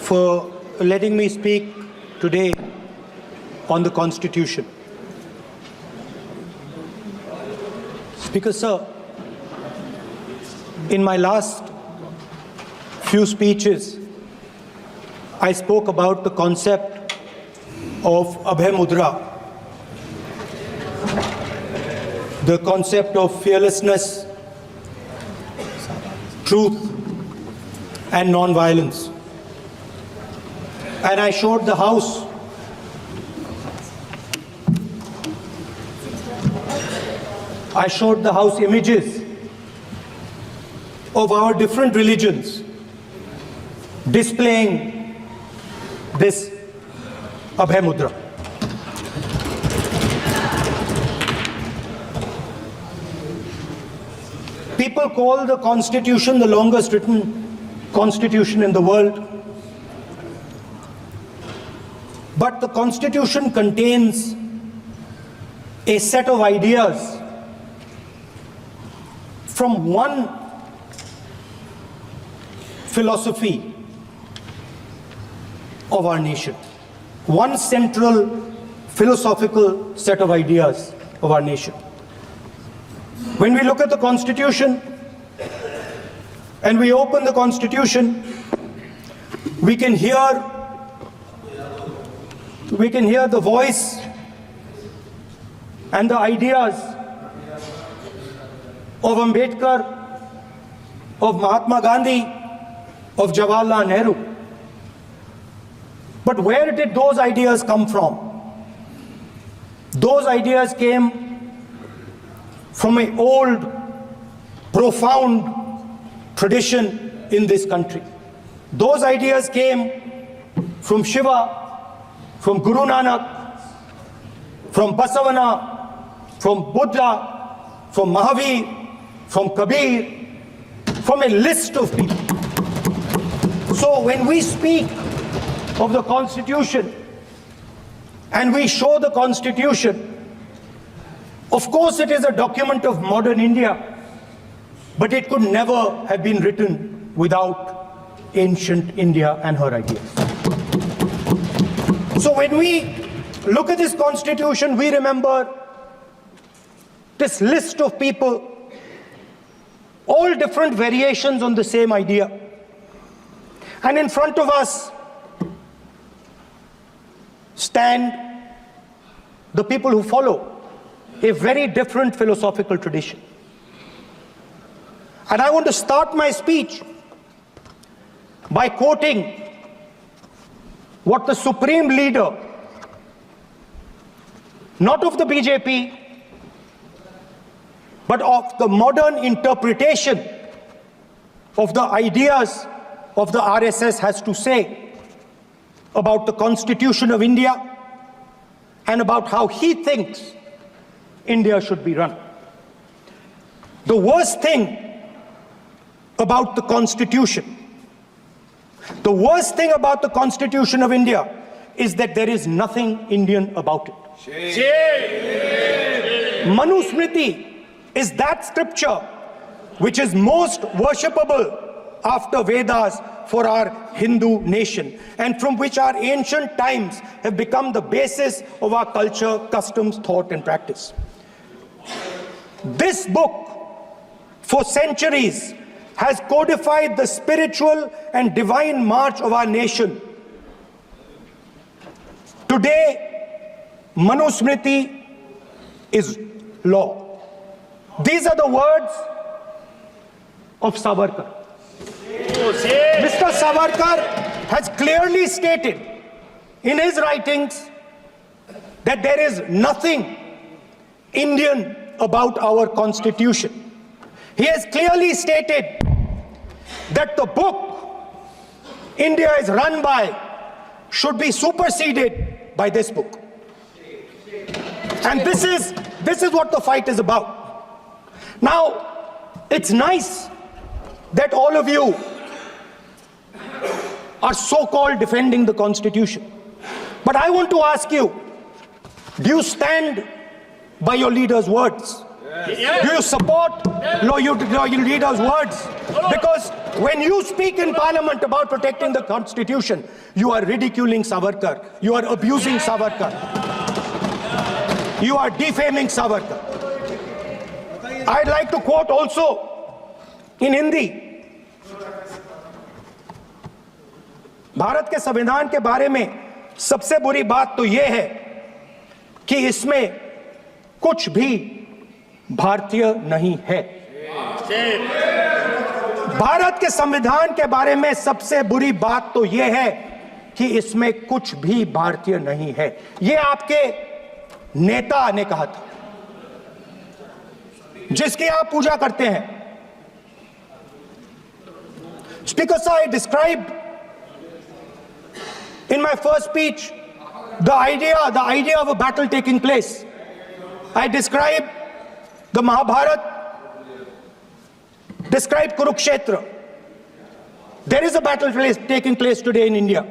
for letting me speak today on the Constitution. Speaker Sir, in my last few speeches, I spoke about the concept of Abhay Mudra, the concept of fearlessness, truth, and non-violence. And I showed the House images of our different religions displaying this Abhay Mudra. People call the Constitution the longest written constitution in the world. But the Constitution contains a set of ideas from one philosophy of our nation, one central philosophical set of ideas of our nation. When we look at the Constitution and we open the Constitution, we can hear the voice and the ideas of Ambedkar, of Mahatma Gandhi, of Jawaharlal Nehru. But where did those ideas come from? Those ideas came from an old, profound tradition in this country. Those ideas came from Shiva, from Guru Nanak, from Basavana, from Buddha, from Mahavir, from Kabir, from a list of people. So when we speak of the Constitution and we show the Constitution, of course it is a document of modern India, but it could never have been written without ancient India and her ideas. So when we look at this Constitution, we remember this list of people, all different variations on the same idea. And in front of us stand the people who follow a very different philosophical tradition. And I want to start my speech by quoting what the supreme leader, not of the BJP, but of the modern interpretation of the ideas of the RSS has to say about the Constitution of India and about how he thinks India should be run. The worst thing about the Constitution, the worst thing about the Constitution of India is that there is nothing Indian about it. Manusmriti is that scripture which is most worshipable after Vedas for our Hindu nation, and from which our ancient times have become the basis of our culture, customs, thought, and practice. This book, for centuries, has codified the spiritual and divine march of our nation. Today, Manusmriti is law. These are the words of Savarkar. Mr. Savarkar has clearly stated in his writings that there is nothing Indian about our Constitution. He has clearly stated that the book India is run by should be superseded by this book. And this is what the fight is about. Now, it's nice that all of you are so-called defending the Constitution. But I want to ask you, do you stand by your leader's words? Do you support your leader's words? Because when you speak in parliament about protecting the constitution, you are ridiculing Savarkar. You are abusing Savarkar. You are defaming Savarkar. I'd like to quote also in Hindi. Bharat के संविधान के बारे में सबसे बुरी बात तो यह है कि इसमें कुछ भी भारतीय नहीं है। भारत के संविधान के बारे में सबसे बुरी बात तो यह है कि इसमें कुछ भी भारतीय नहीं है। यह आपके नेता ने कहा था, जिसकी आप पूजा करते हैं। Speaker sir, I described in my first speech the idea of a battle taking place. I described the Mahabharata, described Kurukshetra. There is a battle taking place today in India.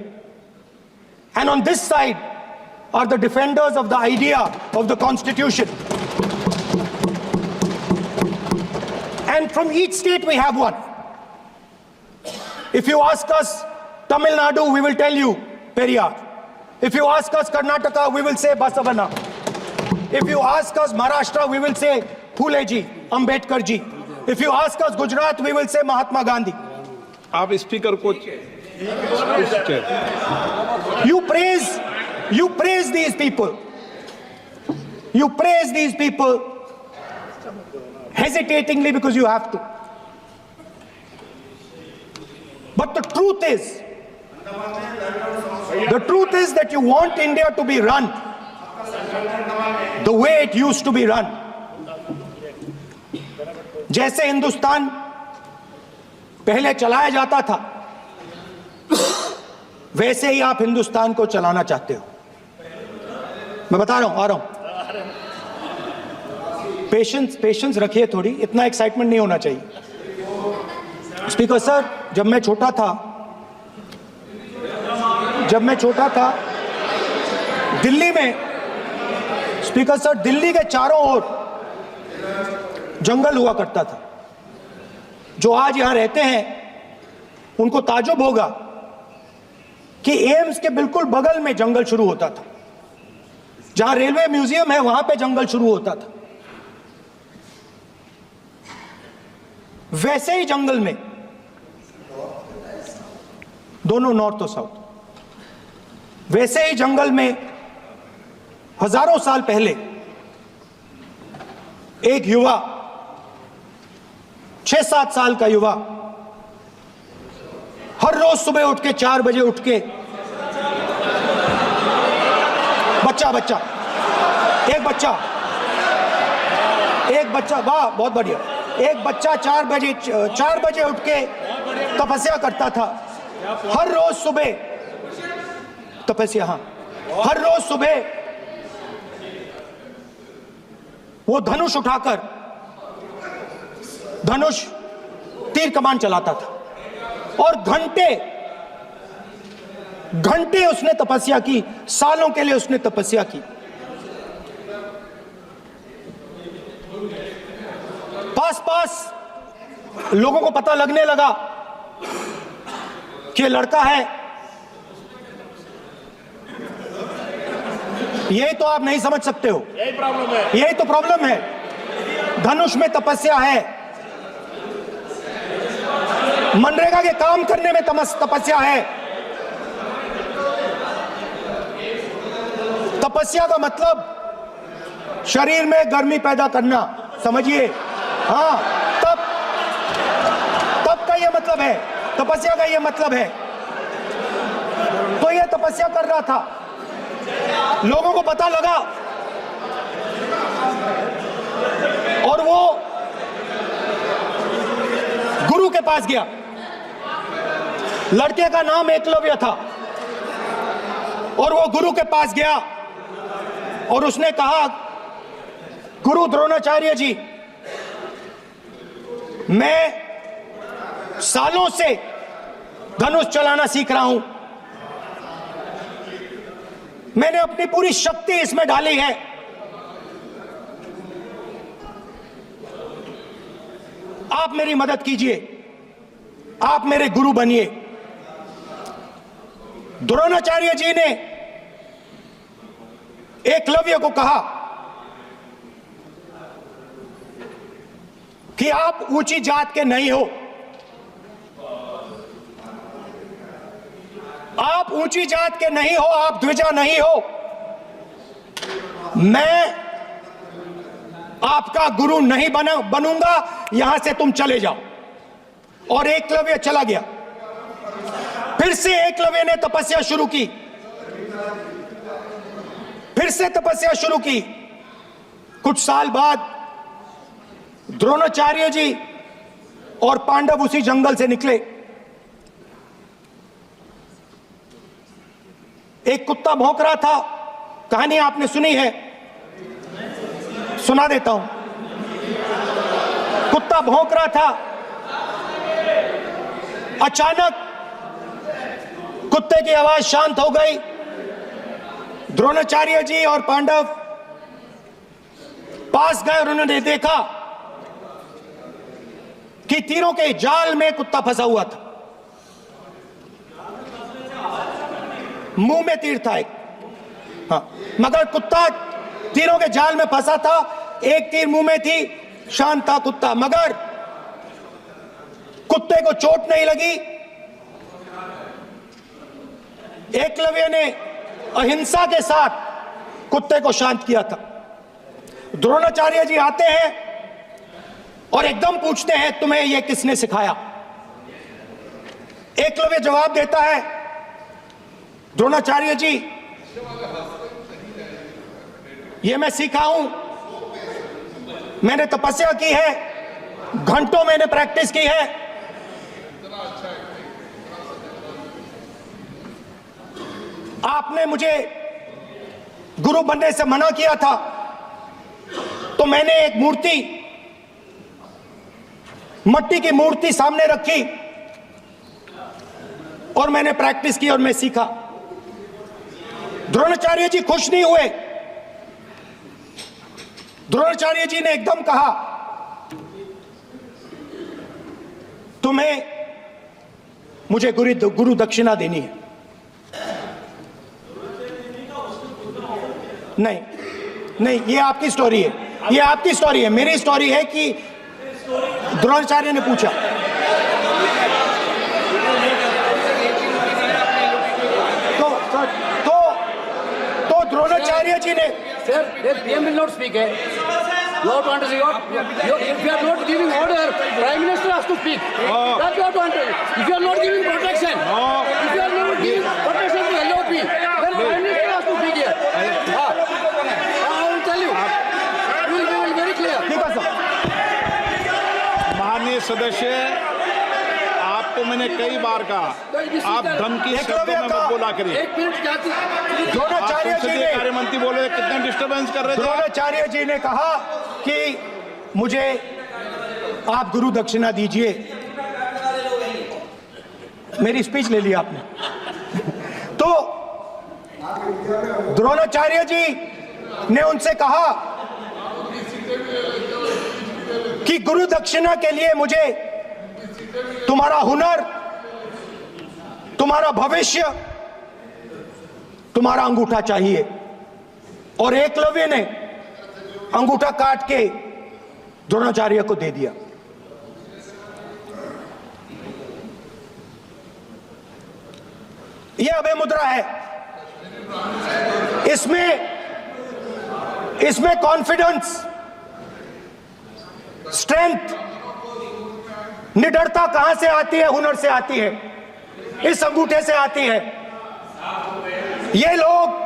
And on this side are the defenders of the idea of the constitution. And from each state we have one. If you ask us Tamil Nadu, we will tell you Periyar. If you ask us Karnataka, we will say Basavana. If you ask us Maharashtra, we will say Phule ji, Ambedkar ji. If you ask us Gujarat, we will say Mahatma Gandhi. आप speaker को You praise these people. You praise these people hesitatingly because you have to. But the truth is that you want India to be run the way it used to be run. जैसे हिंदुस्तान पहले चलाया जाता था, वैसे ही आप हिंदुस्तान को चलाना चाहते हो। मैं बता रहा हूं, आ रहा हूं। पेशेंस रखिए थोड़ी, इतना एक्साइटमेंट नहीं होना चाहिए। स्पीकर सर, जब मैं छोटा था दिल्ली में, स्पीकर सर, दिल्ली के चारों ओर जंगल हुआ करता था। जो आज यहां रहते हैं उनको ताज्जुब होगा कि एम्स के बिल्कुल बगल में जंगल शुरू होता था। जहां रेलवे म्यूजियम है वहां पे जंगल शुरू होता था। वैसे ही जंगल में, दोनों नॉर्थ और साउथ, वैसे ही जंगल में हजारों साल पहले एक युवा, 6-7 साल का युवा, हर रोज सुबह उठ के 4 बजे उठ के एक बच्चा, वाह बहुत बढ़िया, एक बच्चा 4 बजे उठ के तपस्या करता था। हर रोज सुबह तपस्या, हर रोज सुबह वो धनुष उठाकर तीर कमान चलाता था और घंटे उसने तपस्या की, सालों के लिए उसने तपस्या की। पास लोगों को पता लगने लगा कि लड़का है। यही तो आप नहीं समझ सकते हो, यही तो प्रॉब्लम है। धनुष में तपस्या है, मनरेगा के काम करने में तपस्या है। तपस्या का मतलब शरीर में गर्मी पैदा करना, समझिए। हाँ, तब का ये मतलब है, तपस्या का ये मतलब है। तो ये तपस्या कर रहा था, लोगों को पता लगा और वो गुरु के पास गया। लड़के का नाम एकलव्य था और वो गुरु के पास गया और उसने कहा, गुरु द्रोणाचार्य जी, मैं सालों से धनुष चलाना सीख रहा हूं, मैंने अपनी पूरी शक्ति इसमें डाली है, आप मेरी मदद कीजिए, आप मेरे गुरु बनिए। द्रोणाचार्य जी ने एकलव्य को कहा कि आप ऊंची जात के नहीं हो, आप ऊंची जात के नहीं हो, आप द्विजा नहीं हो, मैं आपका गुरु नहीं बनूंगा, यहां से तुम चले जाओ। और एकलव्य चला गया। फिर से एकलव्य ने तपस्या शुरू की, फिर से तपस्या शुरू की। कुछ साल बाद द्रोणाचार्य जी और पांडव उसी जंगल से निकले। एक कुत्ता भौंक रहा था, कहानी आपने सुनी है, सुना देता हूं। कुत्ता भौंक रहा था, अचानक कुत्ते की आवाज शांत हो गई। द्रोणाचार्य जी और पांडव पास गए और उन्होंने देखा कि तीरों के जाल में कुत्ता फंसा हुआ था। मुंह में तीर था एक, हाँ, मगर कुत्ता तीरों के जाल में फंसा था, एक तीर मुंह में थी, शांत था कुत्ता, मगर कुत्ते को चोट नहीं लगी। एकलव्य ने अहिंसा के साथ कुत्ते को शांत किया था। द्रोणाचार्य जी आते हैं और एकदम पूछते हैं, तुम्हें यह किसने सिखाया? एकलव्य जवाब देता है, द्रोणाचार्य जी, यह मैं सीखा हूं, मैंने तपस्या की है, घंटों मैंने प्रैक्टिस की है। आपने मुझे गुरु बनने से मना किया था, तो मैंने एक मूर्ति, मट्टी की मूर्ति सामने रखी और मैंने प्रैक्टिस की और मैं सीखा। द्रोणाचार्य जी खुश नहीं हुए। द्रोणाचार्य जी ने एकदम कहा, तुम्हें मुझे गुरु दक्षिणा देनी है। नहीं नहीं, ये आपकी स्टोरी है, ये आपकी स्टोरी है। मेरी स्टोरी है कि द्रोणाचार्य ने पूछा। तो द्रोणाचार्य जी ने, Sir, the PM will not speak. You have to understand. If you are not giving order, Prime Minister has to speak. That you have to understand. If you are not giving protection, if you are not giving protection to LOP, then Prime Minister has to speak here. I will tell you. We will be very clear. ठीक है sir. माननीय सदस्य, आपको मैंने कई बार कहा, आप धमकी शब्दों में मत बोला करिए। एक मिनट जाती। द्रोणाचार्य जी ने, कार्य मंत्री बोले कितना डिस्टर्बेंस कर रहे थे। द्रोणाचार्य जी ने कहा कि मुझे आप गुरु दक्षिणा दीजिए। मेरी स्पीच ले ली आपने। तो द्रोणाचार्य जी ने उनसे कहा कि गुरु दक्षिणा के लिए मुझे तुम्हारा हुनर, तुम्हारा भविष्य, तुम्हारा अंगूठा चाहिए। और एकलव्य ने अंगूठा काट के द्रोणाचार्य को दे दिया। यह अभय मुद्रा है। इसमें कॉन्फिडेंस, स्ट्रेंथ, निडरता कहां से आती है? हुनर से आती है, इस अंगूठे से आती है। ये लोग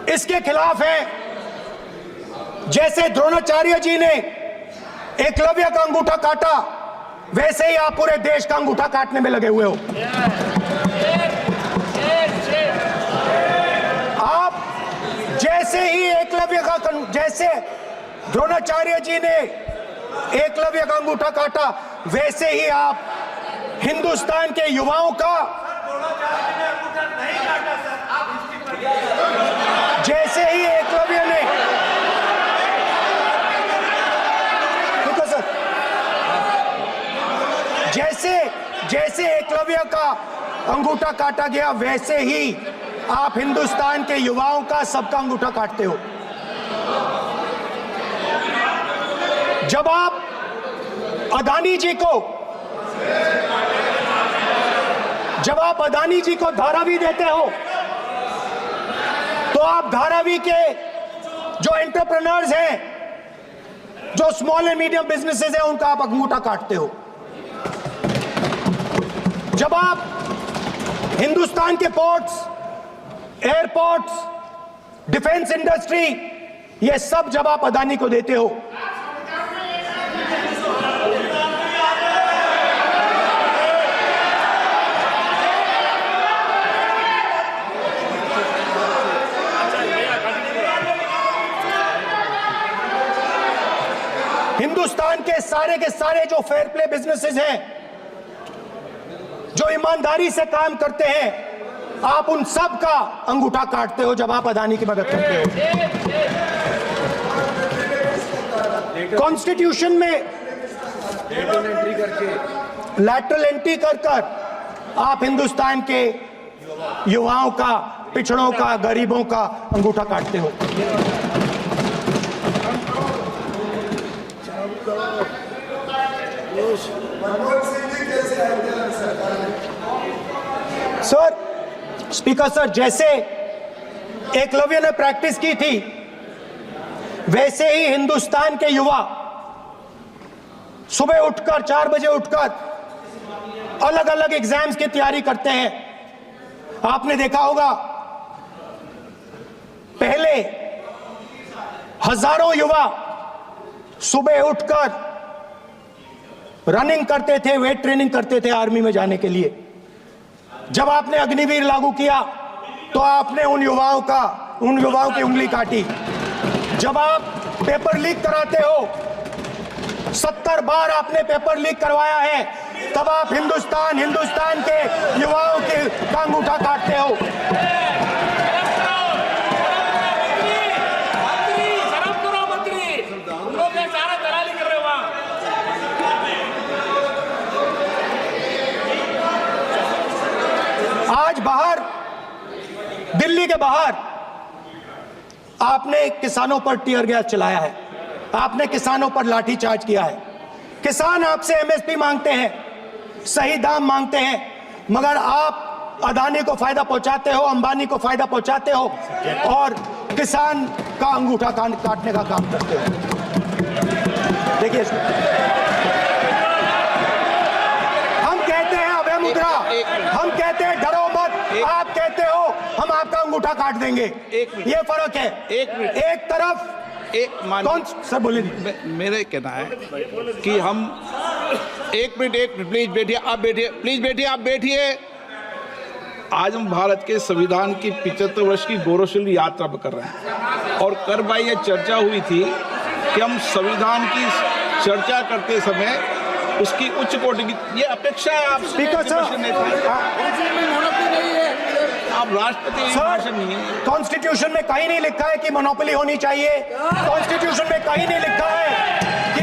इसके खिलाफ हैं। जैसे द्रोणाचार्य जी ने एकलव्य का अंगूठा काटा, वैसे ही आप पूरे देश का अंगूठा काटने में लगे हुए हो। आप जैसे ही एकलव्य का, जैसे द्रोणाचार्य जी ने एकलव्य का अंगूठा काटा, वैसे ही आप हिंदुस्तान के युवाओं का, जैसे ही एकलव्य ने, जैसे एकलव्य का अंगूठा काटा गया, वैसे ही आप हिंदुस्तान के युवाओं का, सबका अंगूठा काटते हो। जब आप अदानी जी को धारावी देते हो, तो आप धारावी के जो एंटरप्रेन्योर्स हैं, जो स्मॉल एंड मीडियम बिजनेसेस हैं, उनका आप अंगूठा काटते हो। जब आप हिंदुस्तान के पोर्ट्स, एयरपोर्ट्स, डिफेंस इंडस्ट्री, ये सब जब आप अदानी को देते हो, हिंदुस्तान के सारे जो फेयर प्ले बिजनेसेस हैं, जो ईमानदारी से काम करते हैं, आप उन सब का अंगूठा काटते हो जब आप अदानी की मदद करते हो। कॉन्स्टिट्यूशन में लैटरल एंट्री कर आप हिंदुस्तान के युवाओं का, पिछड़ों का, गरीबों का अंगूठा काटते हो। सर, स्पीकर सर, जैसे एकलव्य ने प्रैक्टिस की थी, वैसे ही हिंदुस्तान के युवा सुबह उठकर 4 बजे उठकर अलग अलग एग्जाम्स की तैयारी करते हैं। आपने देखा होगा, पहले हजारों युवा सुबह उठकर रनिंग करते थे, वेट ट्रेनिंग करते थे आर्मी में जाने के लिए। जब आपने अग्निवीर लागू किया, तो आपने उन युवाओं की उंगली काटी। जब आप पेपर लीक कराते हो, 70 बार आपने पेपर लीक करवाया है, तब आप हिंदुस्तान के युवाओं के अंगूठा काटते हो। आज बाहर, दिल्ली के बाहर आपने किसानों पर टीयर गैस चलाया है, आपने किसानों पर लाठीचार्ज किया है। किसान आपसे एमएसपी मांगते हैं, सही दाम मांगते हैं, मगर आप अदानी को फायदा पहुंचाते हो, अंबानी को फायदा पहुंचाते हो और किसान का अंगूठा काटने का काम करते हो। देखिए, हम कहते हैं अभय मुद्रा, हम कहते हैं डरो मत, आप कहते हो हम आपका अंगूठा काट देंगे। ये फर्क है। एक तरफ कौन सर बोलिए, मेरे कहना है कि हम एक मिनट प्लीज बैठिए, आप बैठिए, प्लीज बैठिए, आप बैठिए। आज हम भारत के संविधान की 75 वर्ष की गौरवशाली यात्रा कर रहे हैं, और कर भाई ये चर्चा हुई थी कि हम संविधान की चर्चा करते समय उसकी उच्च कोटि की ये अपेक्षा है। आप स्पीकर सर, आप राष्ट्रपति भाषण नहीं है। कॉन्स्टिट्यूशन में कहीं नहीं लिखा है कि मोनोपोली होनी चाहिए। कॉन्स्टिट्यूशन में कहीं नहीं लिखा है कि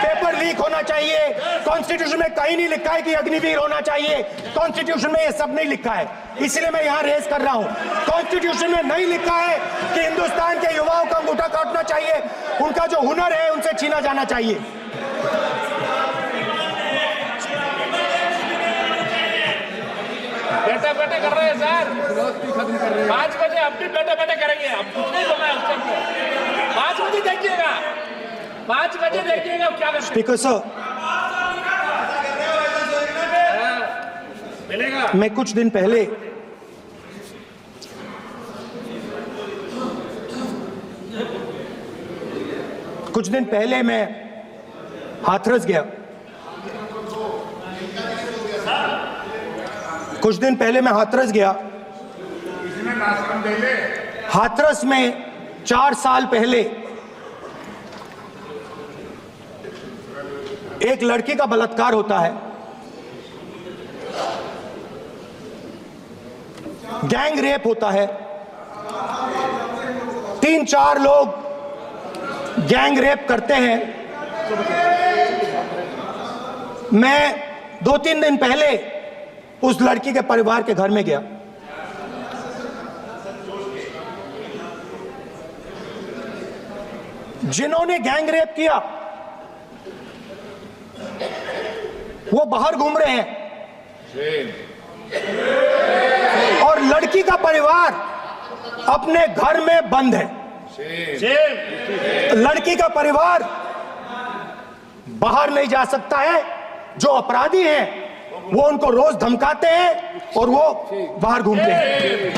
पेपर लीक होना चाहिए। कॉन्स्टिट्यूशन में कहीं नहीं लिखा है कि अग्निवीर होना चाहिए। कॉन्स्टिट्यूशन में ये सब नहीं लिखा है, इसलिए मैं यहाँ रेस कर रहा हूँ। कॉन्स्टिट्यूशन में नहीं लिखा है कि हिंदुस्तान के युवाओं का अंगूठा काटना चाहिए, उनका जो हुनर है उनसे छीना जाना चाहिए। बैठे कर रहे हैं सर, 5 बजे अब भी बैठे करेंगे। अब कुछ नहीं बोलना है उसको। 5 बजे देखिएगा, 5 बजे देखिएगा क्या करेंगे। स्पीकर सर, मिलेगा। मैं कुछ दिन पहले मैं हाथरस गया। कुछ दिन पहले मैं हाथरस गया। हाथरस में 4 साल पहले एक लड़की का बलात्कार होता है। गैंग रेप होता है। 3-4 लोग गैंग रेप करते हैं। मैं 2-3 दिन पहले उस लड़की के परिवार के घर में गया। जिन्होंने गैंग रेप किया वो बाहर घूम रहे हैं और लड़की का परिवार अपने घर में बंद है। लड़की का परिवार बाहर नहीं जा सकता है। जो अपराधी हैं वो उनको रोज धमकाते हैं और वो बाहर घूमते हैं।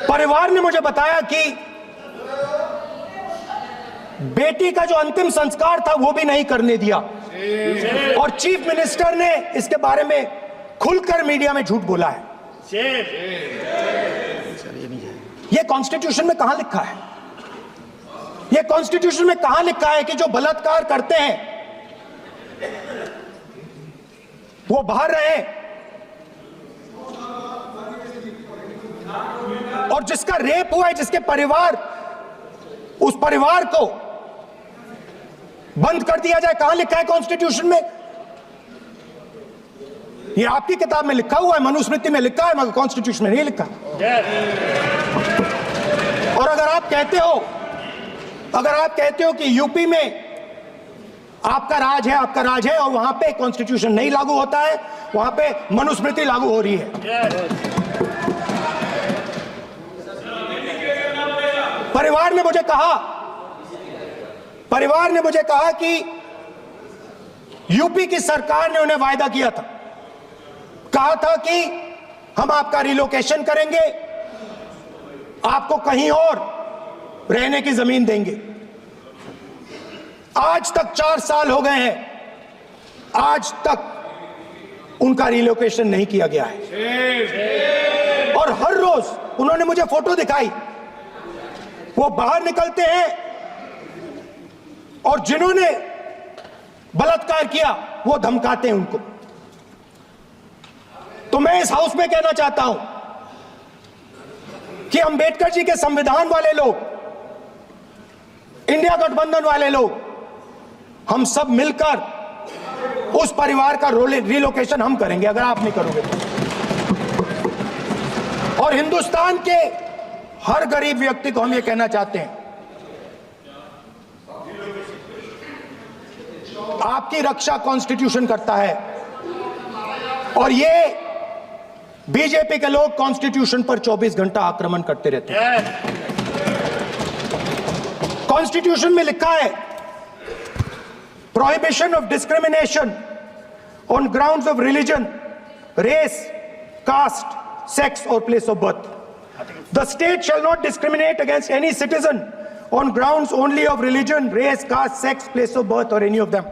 परिवार ने मुझे बताया कि बेटी का जो अंतिम संस्कार था वो भी नहीं करने दिया और चीफ मिनिस्टर ने इसके बारे में खुलकर मीडिया में झूठ बोला है। ये कॉन्स्टिट्यूशन में कहां लिखा है? ये कॉन्स्टिट्यूशन में कहां लिखा है कि जो बलात्कार करते हैं वो बाहर रहे और जिसका रेप हुआ है, जिसके परिवार, उस परिवार को बंद कर दिया जाए? कहां लिखा है कॉन्स्टिट्यूशन में? ये आपकी किताब में लिखा हुआ है, मनुस्मृति में लिखा है, मगर कॉन्स्टिट्यूशन में नहीं लिखा। और अगर आप कहते हो कि यूपी में आपका राज है और वहां पे कॉन्स्टिट्यूशन नहीं लागू होता है, वहां पे मनुस्मृति लागू हो रही है। परिवार ने मुझे कहा कि यूपी की सरकार ने उन्हें वायदा किया था, कहा था कि हम आपका रिलोकेशन करेंगे, आपको कहीं और रहने की जमीन देंगे। आज तक 4 साल हो गए हैं, आज तक उनका रिलोकेशन नहीं किया गया है। और हर रोज उन्होंने मुझे फोटो दिखाई, वो बाहर निकलते हैं और जिन्होंने बलात्कार किया वो धमकाते हैं उनको। तो मैं इस हाउस में कहना चाहता हूं कि अंबेडकर जी के संविधान वाले लोग, इंडिया गठबंधन वाले लोग, हम सब मिलकर उस परिवार का रिलोकेशन हम करेंगे अगर आप नहीं करोगे तो। और हिंदुस्तान के हर गरीब व्यक्ति को हम ये कहना चाहते हैं, आपकी रक्षा कॉन्स्टिट्यूशन करता है और ये बीजेपी के लोग कॉन्स्टिट्यूशन पर 24 घंटा आक्रमण करते रहते हैं। कॉन्स्टिट्यूशन में लिखा है prohibition of discrimination on grounds of religion, race, caste, sex और place of birth. The state shall not discriminate against any citizen on grounds only of religion, race, caste, sex, place of birth or any of them.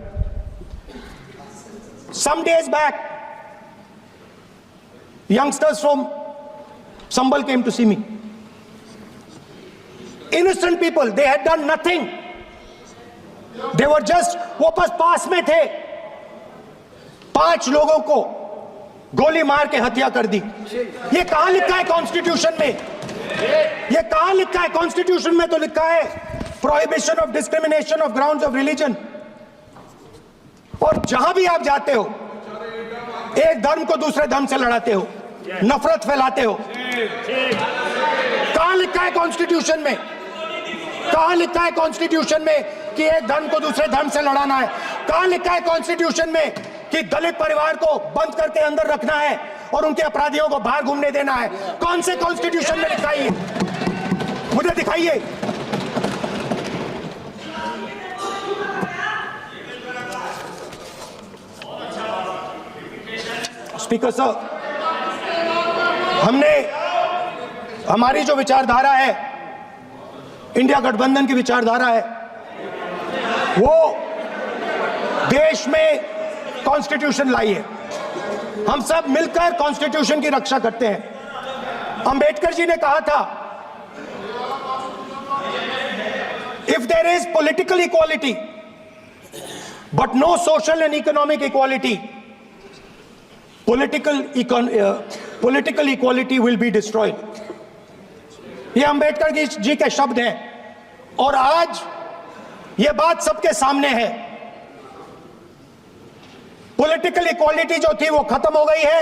Some days back, youngsters from Sambal came to see me. Innocent people, they had done nothing. They were just, वो बस पास में थे, 5 लोगों को गोली मार के हत्या कर दी। ये कहां लिखा है कॉन्स्टिट्यूशन में? ये कहां लिखा है? कॉन्स्टिट्यूशन में तो लिखा है prohibition of discrimination of grounds of religion. और जहां भी आप जाते हो, एक धर्म को दूसरे धर्म से लड़ाते हो, नफरत फैलाते हो। कहां लिखा है कॉन्स्टिट्यूशन में? कहां लिखा है कॉन्स्टिट्यूशन में कि एक धर्म को दूसरे धर्म से लड़ाना है? कहां लिखा है कॉन्स्टिट्यूशन में कि दलित परिवार को बंद करके अंदर रखना है और उनके अपराधियों को बाहर घूमने देना है? कौन से कॉन्स्टिट्यूशन में लिखा है? मुझे दिखाइए। स्पीकर साहब, हमारी जो विचारधारा है, इंडिया गठबंधन की विचारधारा है, वो देश में कॉन्स्टिट्यूशन लाई है। हम सब मिलकर कॉन्स्टिट्यूशन की रक्षा करते हैं। अंबेडकर जी ने कहा था, if there is political equality but no social and economic equality, political equality will be destroyed. ये अंबेडकर जी के शब्द हैं। और आज यह बात सबके सामने है। पॉलिटिकल इक्वालिटी जो थी वो खत्म हो गई है।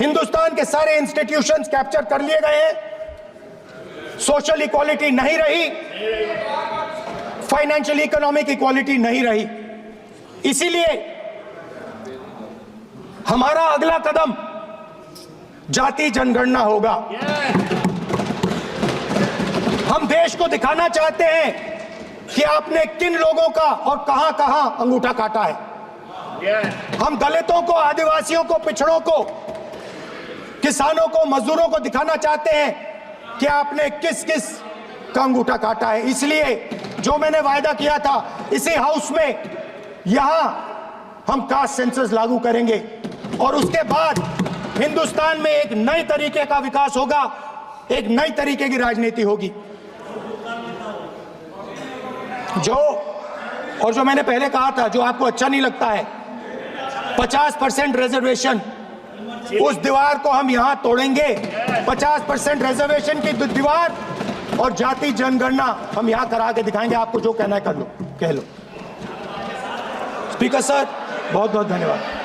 हिंदुस्तान के सारे इंस्टीट्यूशंस कैप्चर कर लिए गए हैं। सोशल इक्वालिटी नहीं रही, फाइनेंशियल इकोनॉमिक इक्वालिटी नहीं रही। इसीलिए हमारा अगला कदम जाति जनगणना होगा। हम देश को दिखाना चाहते हैं कि आपने किन लोगों का और कहां कहां अंगूठा काटा है। हम दलितों को, आदिवासियों को, पिछड़ों को, किसानों को, मजदूरों को दिखाना चाहते हैं कि आपने किस किस का अंगूठा काटा है। इसलिए जो मैंने वायदा किया था, इसी हाउस में यहां हम कास्ट सेंसस लागू करेंगे और उसके बाद हिंदुस्तान में एक नए तरीके का विकास होगा, एक नई तरीके की राजनीति होगी। जो मैंने पहले कहा था, जो आपको अच्छा नहीं लगता है, 50% रिजर्वेशन, उस दीवार को हम यहां तोड़ेंगे। 50% रिजर्वेशन की दीवार और जाति जनगणना हम यहां करा के दिखाएंगे। आपको जो कहना है कर लो, कह लो। स्पीकर सर, बहुत बहुत धन्यवाद।